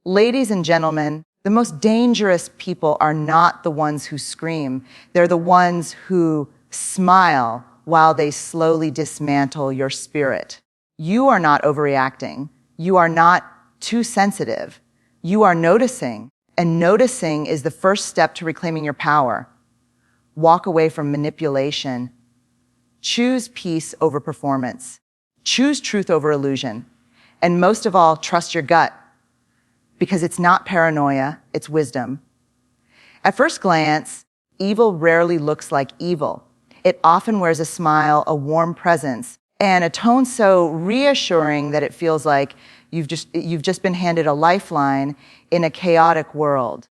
Ladies and gentlemen, the most dangerous people are not the ones who scream. They're the ones who smile while they slowly dismantle your spirit. You are not overreacting. You are not too sensitive. You are noticing, and noticing is the first step to reclaiming your power. Walk away from manipulation. Choose peace over performance. Choose truth over illusion. And most of all, trust your gut, because it's not paranoia, it's wisdom. At first glance, evil rarely looks like evil. It often wears a smile, a warm presence, and a tone so reassuring that it feels like you've just been handed a lifeline in a chaotic world.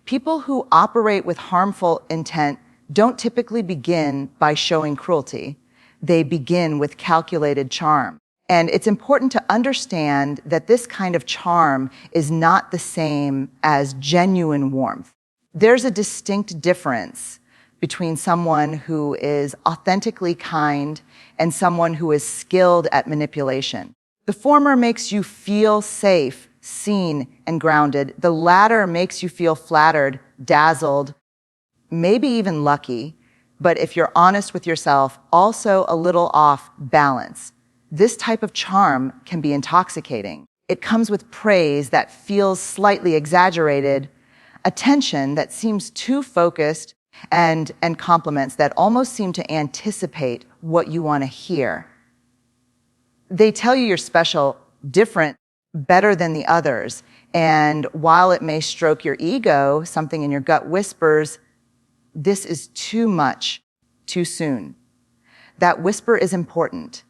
People who operate with harmful intent don't typically begin by showing cruelty. They begin with calculated charm. And it's important to understand that this kind of charm is not the same as genuine warmth. There's a distinct difference between someone who is authentically kind and someone who is skilled at manipulation. The former makes you feel safe, seen, and grounded. The latter makes you feel flattered, dazzled, maybe even lucky, but if you're honest with yourself, also a little off balance. This type of charm can be intoxicating. It comes with praise that feels slightly exaggerated, attention that seems too focused, and compliments that almost seem to anticipate what you want to hear. They tell you you're special, different, better than the others, and while it may stroke your ego, something in your gut whispers, this is too much, too soon. That whisper is important.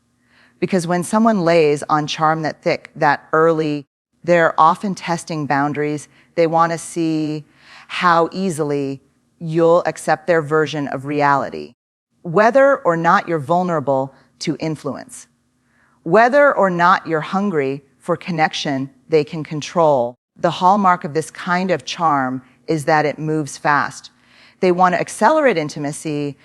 Because when someone lays on charm that thick, that early, they're often testing boundaries. They want to see how easily you'll accept their version of reality. Whether or not you're vulnerable to influence. Whether or not you're hungry for connection they can control. The hallmark of this kind of charm is that it moves fast. They want to accelerate intimacy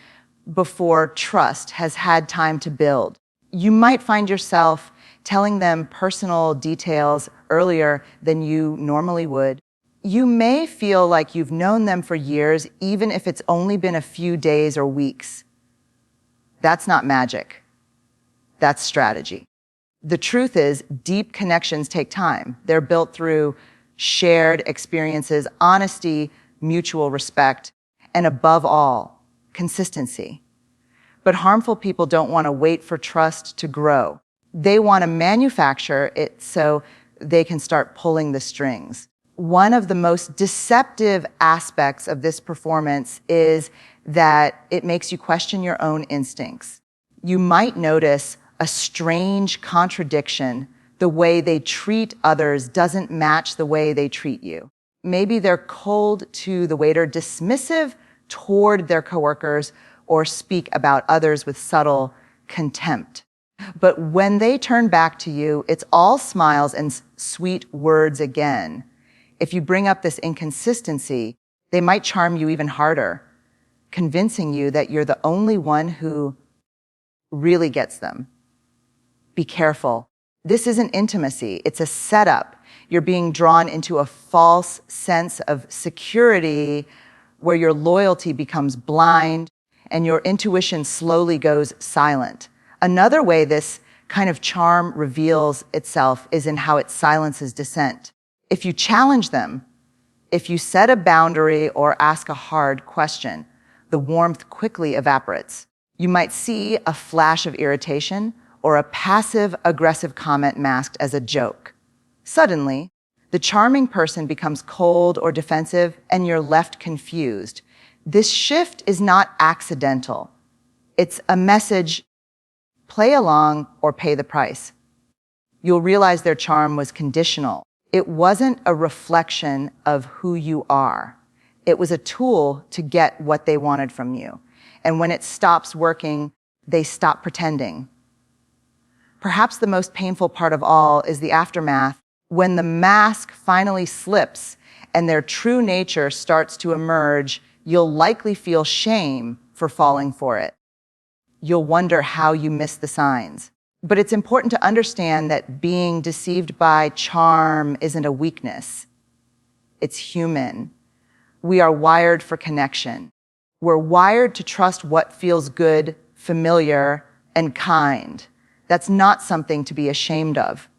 before trust has had time to build. You might find yourself telling them personal details earlier than you normally would. You may feel like you've known them for years, even if it's only been a few days or weeks. That's not magic. That's strategy. The truth is, deep connections take time. They're built through shared experiences, honesty, mutual respect, and above all, consistency. But harmful people don't want to wait for trust to grow. They want to manufacture it so they can start pulling the strings. One of the most deceptive aspects of this performance is that it makes you question your own instincts. You might notice a strange contradiction. The way they treat others doesn't match the way they treat you. Maybe they're cold to the waiter, dismissive toward their coworkers, or speak about others with subtle contempt. But when they turn back to you, it's all smiles and sweet words again. If you bring up this inconsistency, they might charm you even harder, convincing you that you're the only one who really gets them. Be careful. This isn't intimacy. It's a setup. You're being drawn into a false sense of security where your loyalty becomes blind and your intuition slowly goes silent. Another way this kind of charm reveals itself is in how it silences dissent. If you challenge them, if you set a boundary or ask a hard question, the warmth quickly evaporates. You might see a flash of irritation or a passive-aggressive comment masked as a joke. Suddenly, the charming person becomes cold or defensive, and you're left confused. This shift is not accidental. It's a message: play along or pay the price. You'll realize their charm was conditional. It wasn't a reflection of who you are. It was a tool to get what they wanted from you. And when it stops working, they stop pretending. Perhaps the most painful part of all is the aftermath, when the mask finally slips and their true nature starts to emerge. You'll likely feel shame for falling for it. You'll wonder how you missed the signs. But it's important to understand that being deceived by charm isn't a weakness. It's human. We are wired for connection. We're wired to trust what feels good, familiar, and kind. That's not something to be ashamed of.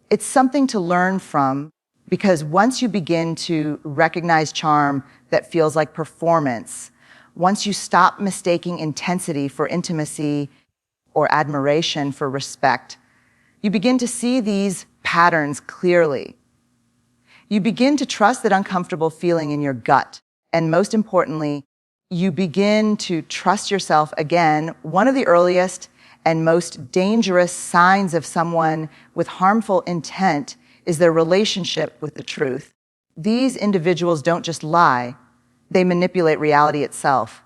It's something to learn from, because once you begin to recognize charm that feels like performance, once you stop mistaking intensity for intimacy or admiration for respect, you begin to see these patterns clearly. You begin to trust that uncomfortable feeling in your gut. And most importantly, you begin to trust yourself again. One of the earliest and most dangerous signs of someone with harmful intent is their relationship with the truth. These individuals don't just lie, they manipulate reality itself.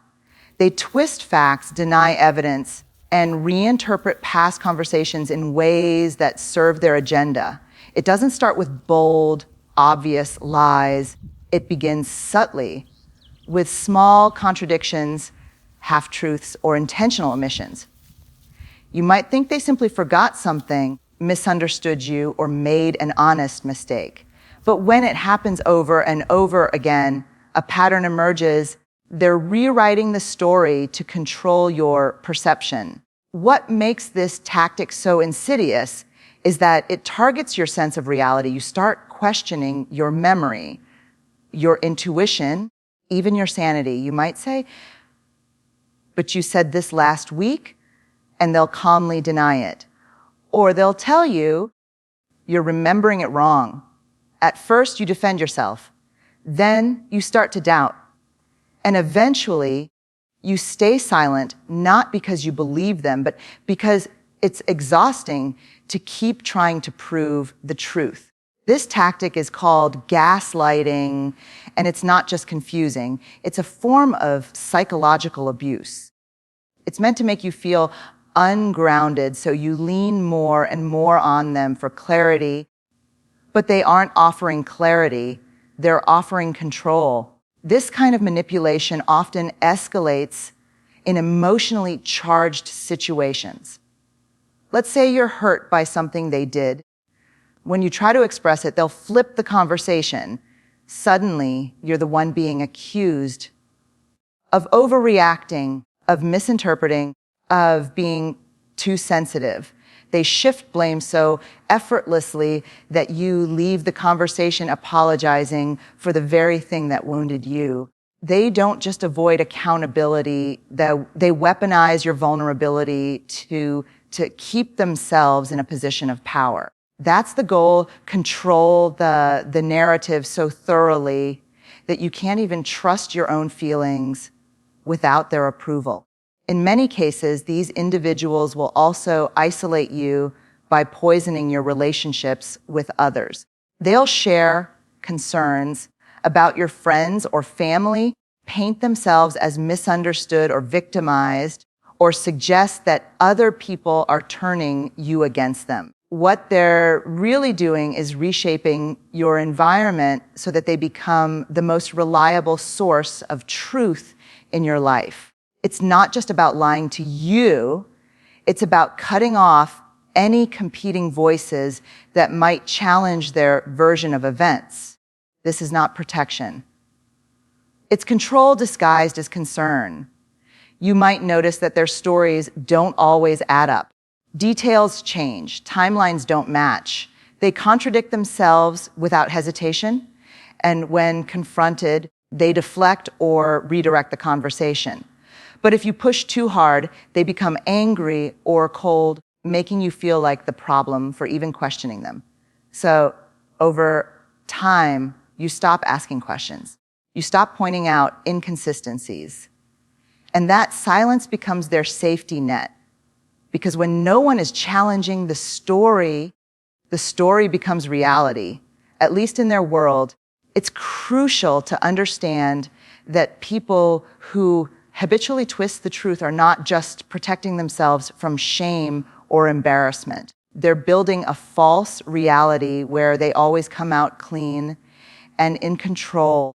They twist facts, deny evidence, and reinterpret past conversations in ways that serve their agenda. It doesn't start with bold, obvious lies. It begins subtly with small contradictions, half-truths, or intentional omissions. You might think they simply forgot something, misunderstood you, or made an honest mistake. But when it happens over and over again, a pattern emerges. They're rewriting the story to control your perception. What makes this tactic so insidious is that it targets your sense of reality. You start questioning your memory, your intuition, even your sanity. You might say, "But you said this last week," and they'll calmly deny it. Or they'll tell you, "You're remembering it wrong." At first, you defend yourself. Then you start to doubt. And eventually, you stay silent, not because you believe them, but because it's exhausting to keep trying to prove the truth. This tactic is called gaslighting, and it's not just confusing. It's a form of psychological abuse. It's meant to make you feel ungrounded, so you lean more and more on them for clarity. But they aren't offering clarity, they're offering control. This kind of manipulation often escalates in emotionally charged situations. Let's say you're hurt by something they did. When you try to express it, they'll flip the conversation. Suddenly, you're the one being accused of overreacting, of misinterpreting, of being too sensitive. They shift blame so effortlessly that you leave the conversation apologizing for the very thing that wounded you. They don't just avoid accountability, they weaponize your vulnerability to keep themselves in a position of power. That's the goal: control the narrative so thoroughly that you can't even trust your own feelings without their approval. In many cases, these individuals will also isolate you by poisoning your relationships with others. They'll share concerns about your friends or family, paint themselves as misunderstood or victimized, or suggest that other people are turning you against them. What they're really doing is reshaping your environment so that they become the most reliable source of truth in your life. It's not just about lying to you, it's about cutting off any competing voices that might challenge their version of events. This is not protection. It's control disguised as concern. You might notice that their stories don't always add up. Details change, timelines don't match. They contradict themselves without hesitation, and when confronted, they deflect or redirect the conversation. But if you push too hard, they become angry or cold, making you feel like the problem for even questioning them. So over time, you stop asking questions. You stop pointing out inconsistencies. And that silence becomes their safety net. Because when no one is challenging the story becomes reality. At least in their world, it's crucial to understand that people who habitually twist the truth are not just protecting themselves from shame or embarrassment. They're building a false reality where they always come out clean and in control.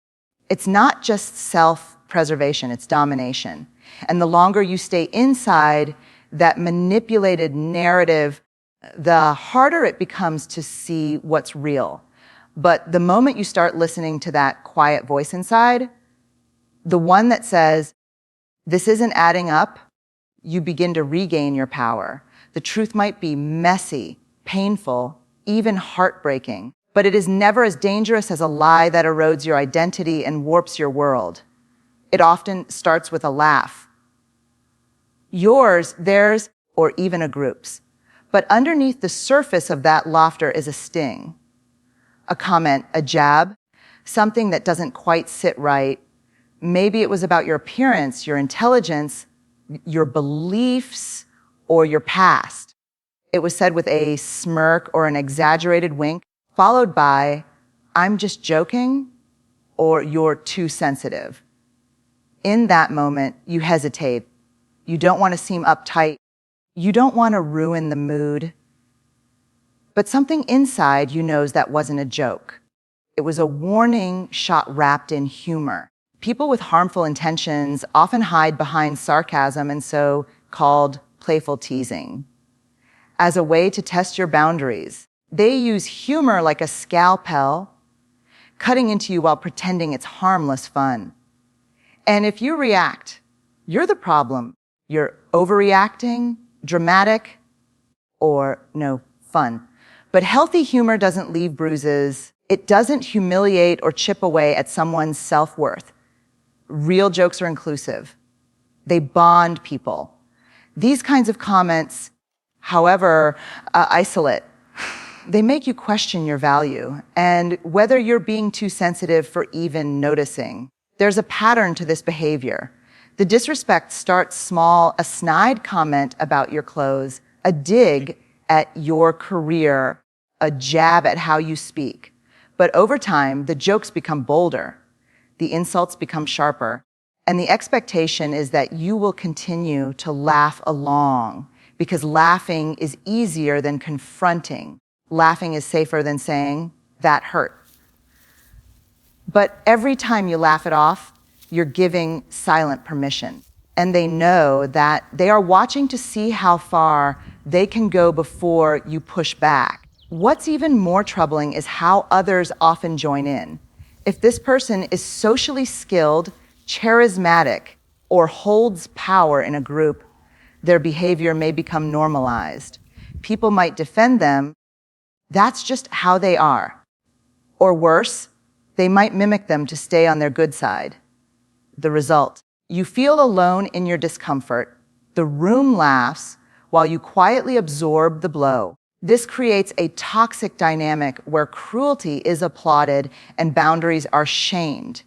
It's not just self-preservation, it's domination. And the longer you stay inside that manipulated narrative, the harder it becomes to see what's real. But the moment you start listening to that quiet voice inside, the one that says, this isn't adding up, you begin to regain your power. The truth might be messy, painful, even heartbreaking, but it is never as dangerous as a lie that erodes your identity and warps your world. It often starts with a laugh. Yours, theirs, or even a group's. But underneath the surface of that laughter is a sting, a comment, a jab, something that doesn't quite sit right. Maybe it was about your appearance, your intelligence, your beliefs, or your past. It was said with a smirk or an exaggerated wink, followed by, I'm just joking, or you're too sensitive. In that moment, you hesitate. You don't want to seem uptight. You don't want to ruin the mood. But something inside you knows that wasn't a joke. It was a warning shot wrapped in humor. People with harmful intentions often hide behind sarcasm and so called playful teasing. As a way to test your boundaries, they use humor like a scalpel, cutting into you while pretending it's harmless fun. And if you react, you're the problem. You're overreacting, dramatic, or no, fun. But healthy humor doesn't leave bruises. It doesn't humiliate or chip away at someone's self-worth. Real jokes are inclusive. They bond people. These kinds of comments, however isolate, they make you question your value and whether you're being too sensitive for even noticing. There's a pattern to this behavior. The disrespect starts small, a snide comment about your clothes, a dig at your career, a jab at how you speak. But over time, the jokes become bolder, the insults become sharper, and the expectation is that you will continue to laugh along because laughing is easier than confronting. Laughing is safer than saying, that hurt. But every time you laugh it off, you're giving silent permission. And they know that they are watching to see how far they can go before you push back. What's even more troubling is how others often join in. If this person is socially skilled, charismatic, or holds power in a group, their behavior may become normalized. People might defend them. That's just how they are. Or worse, they might mimic them to stay on their good side. The result, you feel alone in your discomfort. The room laughs while you quietly absorb the blow. This creates a toxic dynamic where cruelty is applauded and boundaries are shamed.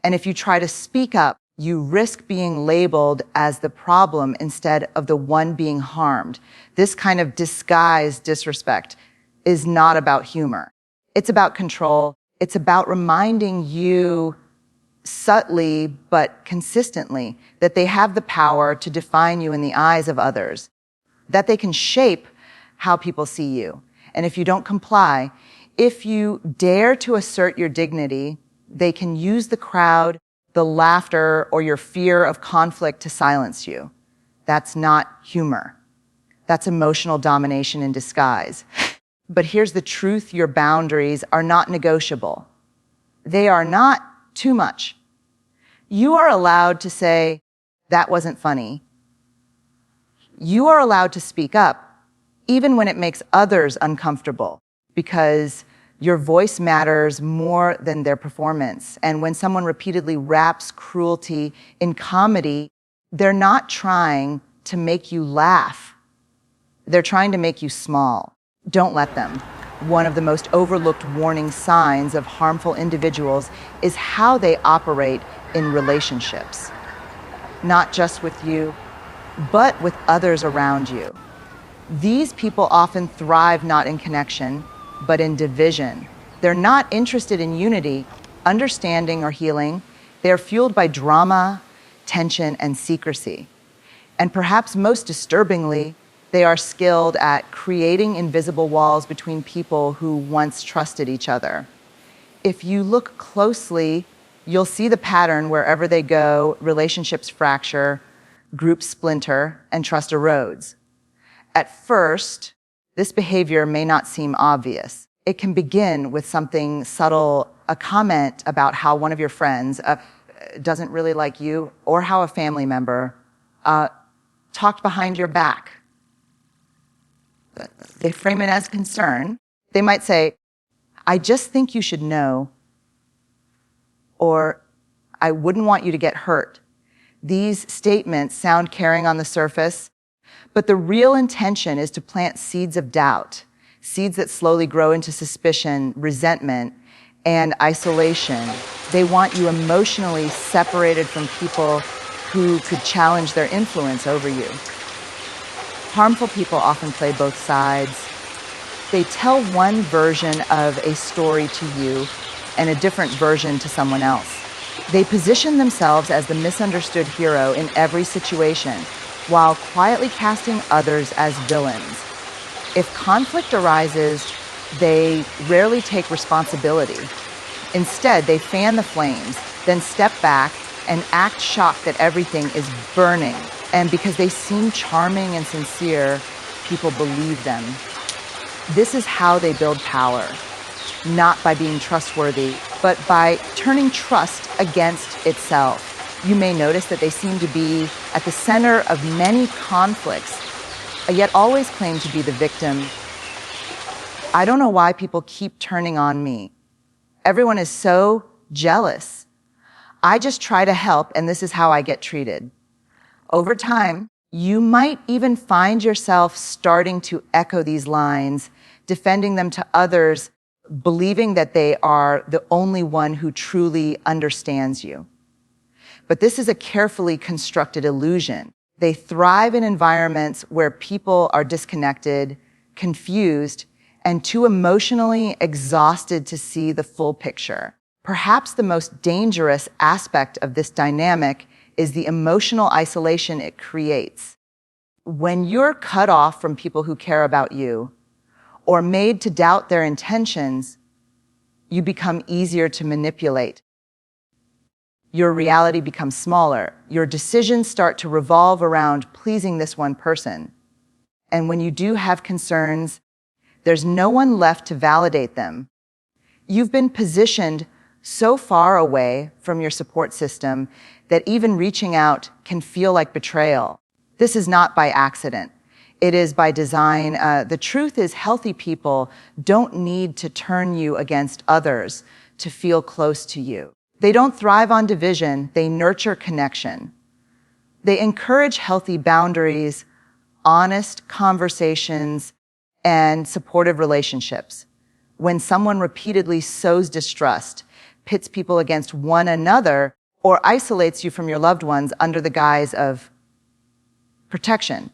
And if you try to speak up, you risk being labeled as the problem instead of the one being harmed. This kind of disguised disrespect is not about humor. It's about control. It's about reminding you subtly but consistently that they have the power to define you in the eyes of others, that they can shape how people see you. And if you don't comply, if you dare to assert your dignity, they can use the crowd, the laughter, or your fear of conflict to silence you. That's not humor. That's emotional domination in disguise. But here's the truth, your boundaries are not negotiable. They are not too much. You are allowed to say, that wasn't funny. You are allowed to speak up, even when it makes others uncomfortable, because your voice matters more than their performance. And when someone repeatedly wraps cruelty in comedy, they're not trying to make you laugh. They're trying to make you small. Don't let them. One of the most overlooked warning signs of harmful individuals is how they operate in relationships. Not just with you, but with others around you. These people often thrive not in connection, but in division. They're not interested in unity, understanding, or healing. They're fueled by drama, tension, and secrecy. And perhaps most disturbingly, they are skilled at creating invisible walls between people who once trusted each other. If you look closely, you'll see the pattern wherever they go. Relationships fracture, groups splinter, and trust erodes. At first, this behavior may not seem obvious. It can begin with something subtle, a comment about how one of your friends doesn't really like you, or how a family member talked behind your back. They frame it as concern. They might say, I just think you should know, or I wouldn't want you to get hurt. These statements sound caring on the surface, but the real intention is to plant seeds of doubt, seeds that slowly grow into suspicion, resentment, and isolation. They want you emotionally separated from people who could challenge their influence over you. Harmful people often play both sides. They tell one version of a story to you and a different version to someone else. They position themselves as the misunderstood hero in every situation, while quietly casting others as villains. If conflict arises, they rarely take responsibility. Instead, they fan the flames, then step back and act shocked that everything is burning. And because they seem charming and sincere, people believe them. This is how they build power, not by being trustworthy, but by turning trust against itself. You may notice that they seem to be at the center of many conflicts, yet always claim to be the victim. I don't know why people keep turning on me. Everyone is so jealous. I just try to help, and this is how I get treated. Over time, you might even find yourself starting to echo these lines, defending them to others, believing that they are the only one who truly understands you. But this is a carefully constructed illusion. They thrive in environments where people are disconnected, confused, and too emotionally exhausted to see the full picture. Perhaps the most dangerous aspect of this dynamic is the emotional isolation it creates. When you're cut off from people who care about you, or made to doubt their intentions, you become easier to manipulate. Your reality becomes smaller. Your decisions start to revolve around pleasing this one person. And when you do have concerns, there's no one left to validate them. You've been positioned so far away from your support system that even reaching out can feel like betrayal. This is not by accident. It is by design. The truth is, healthy people don't need to turn you against others to feel close to you. They don't thrive on division, they nurture connection. They encourage healthy boundaries, honest conversations, and supportive relationships. When someone repeatedly sows distrust, pits people against one another, or isolates you from your loved ones under the guise of protection,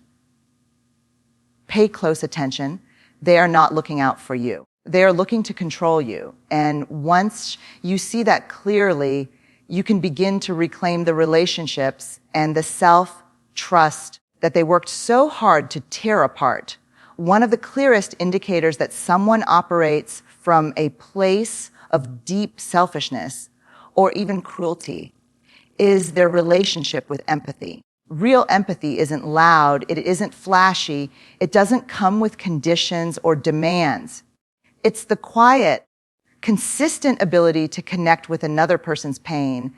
pay close attention. They are not looking out for you. They are looking to control you. And once you see that clearly, you can begin to reclaim the relationships and the self-trust that they worked so hard to tear apart. One of the clearest indicators that someone operates from a place of deep selfishness or even cruelty is their relationship with empathy. Real empathy isn't loud, it isn't flashy, it doesn't come with conditions or demands. It's the quiet, consistent ability to connect with another person's pain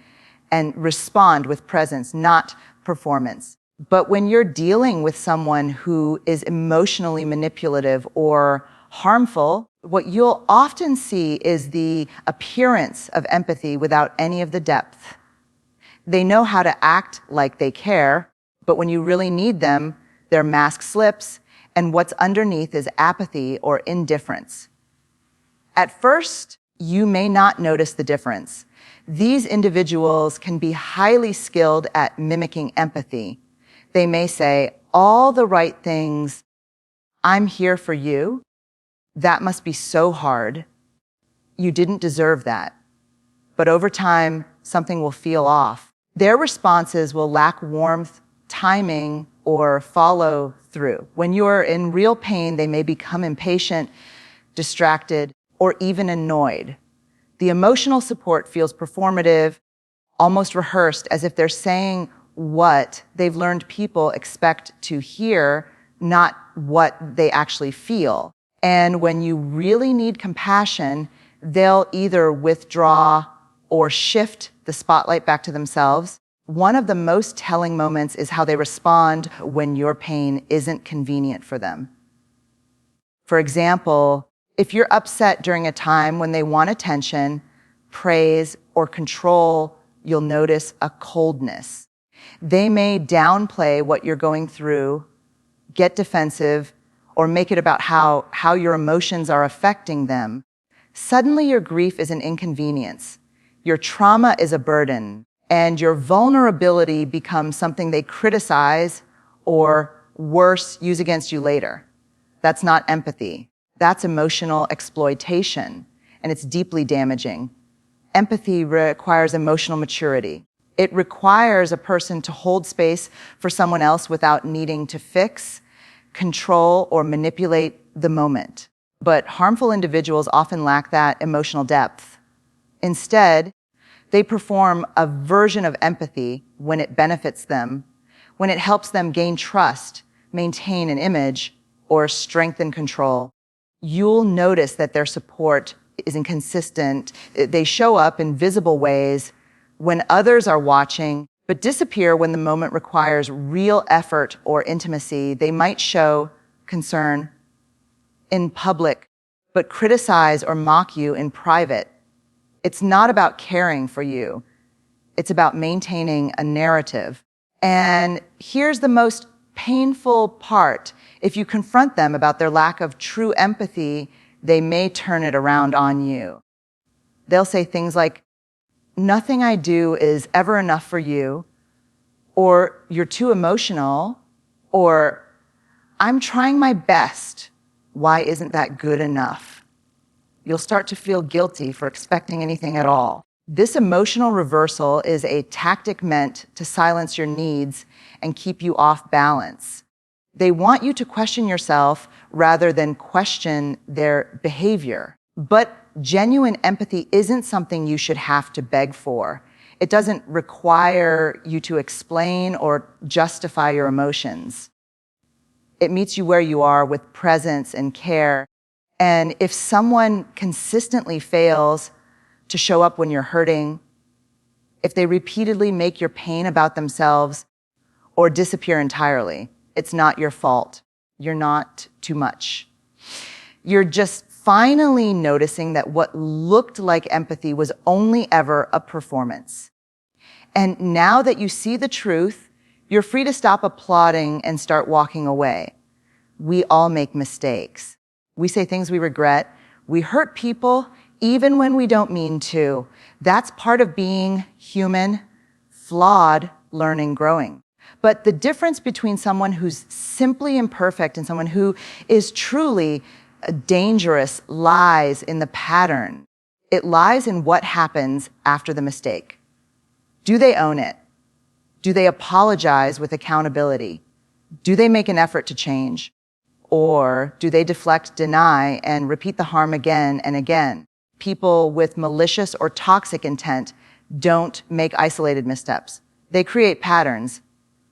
and respond with presence, not performance. But when you're dealing with someone who is emotionally manipulative or harmful, what you'll often see is the appearance of empathy without any of the depth. They know how to act like they care, but when you really need them, their mask slips, and what's underneath is apathy or indifference. At first, you may not notice the difference. These individuals can be highly skilled at mimicking empathy. They may say all the right things. I'm here for you. That must be so hard. You didn't deserve that. But over time, something will feel off. Their responses will lack warmth, timing, or follow through. When you're in real pain, they may become impatient, distracted, or even annoyed. The emotional support feels performative, almost rehearsed, as if they're saying what they've learned people expect to hear, not what they actually feel. And when you really need compassion, they'll either withdraw or shift the spotlight back to themselves. One of the most telling moments is how they respond when your pain isn't convenient for them. For example, if you're upset during a time when they want attention, praise, or control, you'll notice a coldness. They may downplay what you're going through, get defensive, or make it about how your emotions are affecting them. Suddenly your grief is an inconvenience, your trauma is a burden, and your vulnerability becomes something they criticize or, worse, use against you later. That's not empathy. That's emotional exploitation, and it's deeply damaging. Empathy requires emotional maturity. It requires a person to hold space for someone else without needing to fix, control, or manipulate the moment. But harmful individuals often lack that emotional depth. Instead, they perform a version of empathy when it benefits them, when it helps them gain trust, maintain an image, or strengthen control. You'll notice that their support is inconsistent. They show up in visible ways when others are watching, but disappear when the moment requires real effort or intimacy. They might show concern in public, but criticize or mock you in private. It's not about caring for you. It's about maintaining a narrative. And here's the most painful part. If you confront them about their lack of true empathy, they may turn it around on you. They'll say things like, "Nothing I do is ever enough for you," or "You're too emotional," or "I'm trying my best. Why isn't that good enough?" You'll start to feel guilty for expecting anything at all. This emotional reversal is a tactic meant to silence your needs and keep you off balance. They want you to question yourself rather than question their behavior. But genuine empathy isn't something you should have to beg for. It doesn't require you to explain or justify your emotions. It meets you where you are with presence and care. And if someone consistently fails to show up when you're hurting, if they repeatedly make your pain about themselves or disappear entirely, it's not your fault. You're not too much. You're just finally noticing that what looked like empathy was only ever a performance. And now that you see the truth, you're free to stop applauding and start walking away. We all make mistakes. We say things we regret. We hurt people even when we don't mean to. That's part of being human, flawed, learning, growing. But the difference between someone who's simply imperfect and someone who is truly dangerous lies in the pattern. It lies in what happens after the mistake. Do they own it? Do they apologize with accountability? Do they make an effort to change? Or do they deflect, deny, and repeat the harm again and again? People with malicious or toxic intent don't make isolated missteps. They create patterns,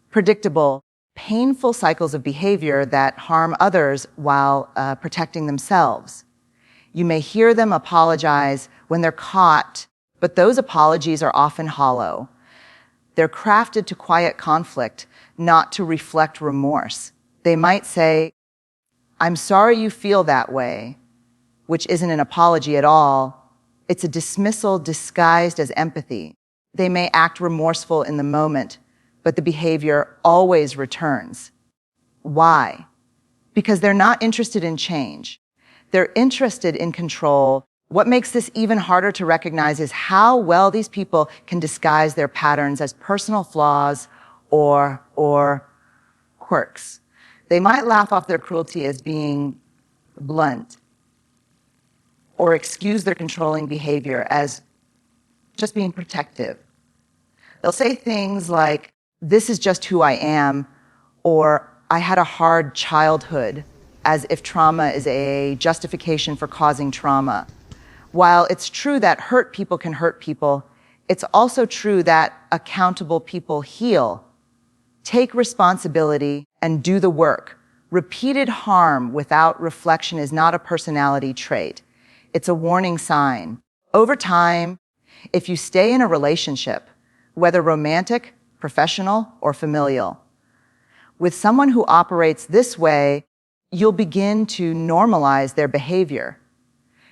predictable, painful cycles of behavior that harm others while protecting themselves. You may hear them apologize when they're caught, but those apologies are often hollow. They're crafted to quiet conflict, not to reflect remorse. They might say, "I'm sorry you feel that way," which isn't an apology at all. It's a dismissal disguised as empathy. They may act remorseful in the moment, but the behavior always returns. Why? Because they're not interested in change. They're interested in control. What makes this even harder to recognize is how well these people can disguise their patterns as personal flaws or quirks. They might laugh off their cruelty as being blunt, or excuse their controlling behavior as just being protective. They'll say things like, "This is just who I am," or "I had a hard childhood," as if trauma is a justification for causing trauma. While it's true that hurt people can hurt people, it's also true that accountable people heal. Take responsibility and do the work Repeated harm without reflection is not a personality trait. It's a warning sign. Over time, if you stay in a relationship, whether romantic, professional, or familial, with someone who operates this way, you'll begin to normalize their behavior.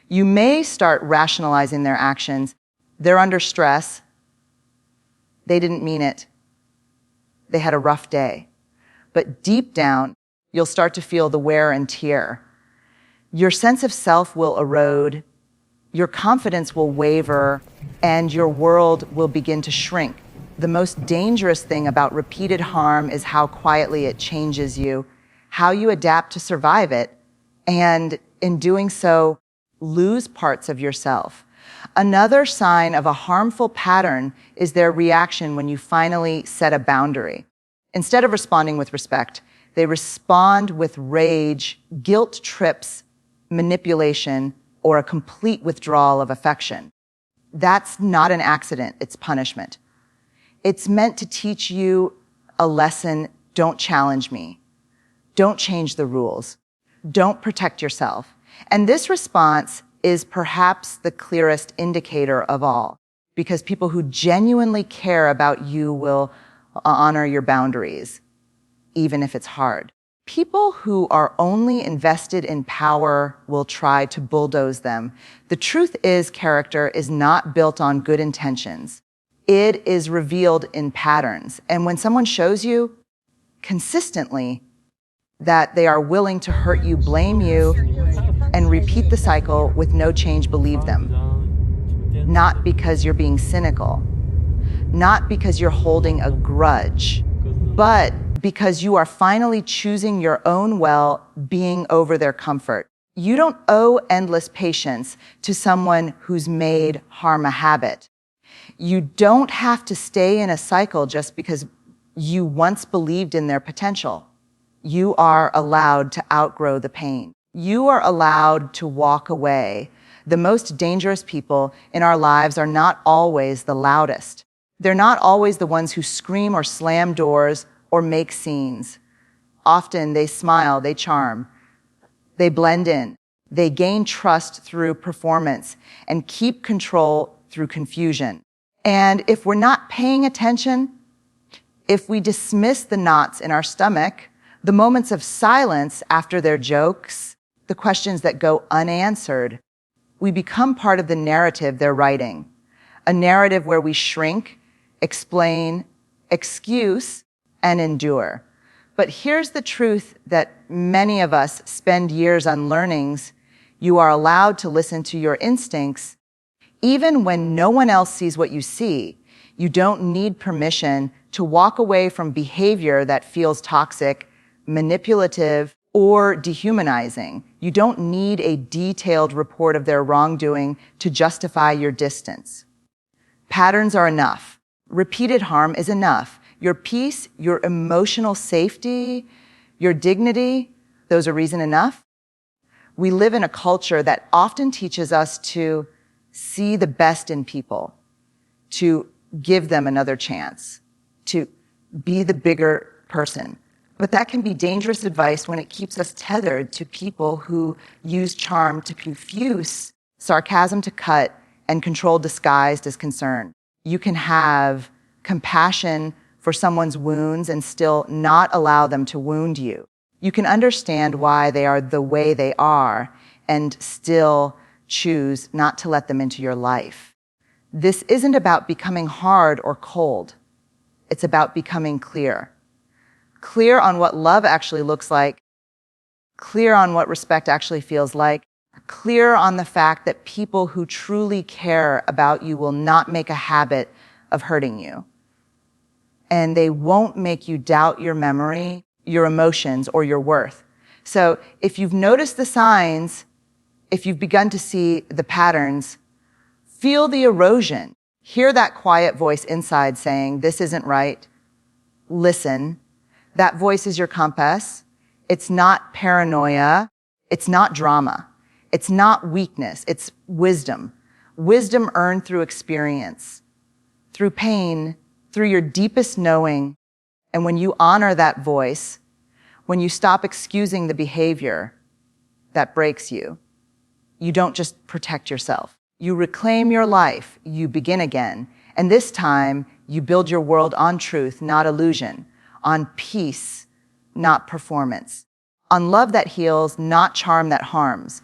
You may start rationalizing their actions. They're under stress. They didn't mean it. They had a rough day. But deep down, you'll start to feel the wear and tear. Your sense of self will erode, your confidence will waver, and your world will begin to shrink. The most dangerous thing about repeated harm is how quietly it changes you, how you adapt to survive it, and in doing so, lose parts of yourself. Another sign of a harmful pattern is their reaction when you finally set a boundary. Instead of responding with respect, they respond with rage, guilt trips, manipulation, or a complete withdrawal of affection. That's not an accident, it's punishment. It's meant to teach you a lesson: don't challenge me. Don't change the rules. Don't protect yourself. And this response is perhaps the clearest indicator of all, because people who genuinely care about you will honor your boundaries, even if it's hard. People who are only invested in power will try to bulldoze them. The truth is, character is not built on good intentions. It is revealed in patterns. And when someone shows you consistently that they are willing to hurt you, blame you, and repeat the cycle with no change, believe them. Not because you're being cynical, not because you're holding a grudge, but because you are finally choosing your own well-being over their comfort. You don't owe endless patience to someone who's made harm a habit. You don't have to stay in a cycle just because you once believed in their potential. You are allowed to outgrow the pain. You are allowed to walk away. The most dangerous people in our lives are not always the loudest. They're not always the ones who scream or slam doors or make scenes. Often they smile, they charm, they blend in, they gain trust through performance and keep control through confusion. And if we're not paying attention, if we dismiss the knots in our stomach, the moments of silence after their jokes, the questions that go unanswered, we become part of the narrative they're writing. A narrative where we shrink, explain, excuse, and endure. But here's the truth that many of us spend years unlearning. You are allowed to listen to your instincts even when no one else sees what you see. You don't need permission to walk away from behavior that feels toxic, manipulative, or dehumanizing. You don't need a detailed report of their wrongdoing to justify your distance. Patterns are enough. Repeated harm is enough. Your peace, your emotional safety, your dignity, those are reason enough. We live in a culture that often teaches us to see the best in people, to give them another chance, to be the bigger person. But that can be dangerous advice when it keeps us tethered to people who use charm to confuse, sarcasm to cut, and control disguised as concern. You can have compassion for someone's wounds and still not allow them to wound you. You can understand why they are the way they are and still choose not to let them into your life. This isn't about becoming hard or cold. It's about becoming clear. Clear on what love actually looks like, clear on what respect actually feels like, clear on the fact that people who truly care about you will not make a habit of hurting you. And they won't make you doubt your memory, your emotions, or your worth. So if you've noticed the signs, if you've begun to see the patterns, feel the erosion. Hear that quiet voice inside saying, "This isn't right." Listen. That voice is your compass. It's not paranoia. It's not drama. It's not weakness. It's wisdom. Wisdom earned through experience, through pain, through your deepest knowing. And when you honor that voice, When you stop excusing the behavior that breaks you, you don't just protect yourself. You reclaim your life, you begin again, and this time you build your world on truth, not illusion, on peace, not performance, on love that heals, not charm that harms,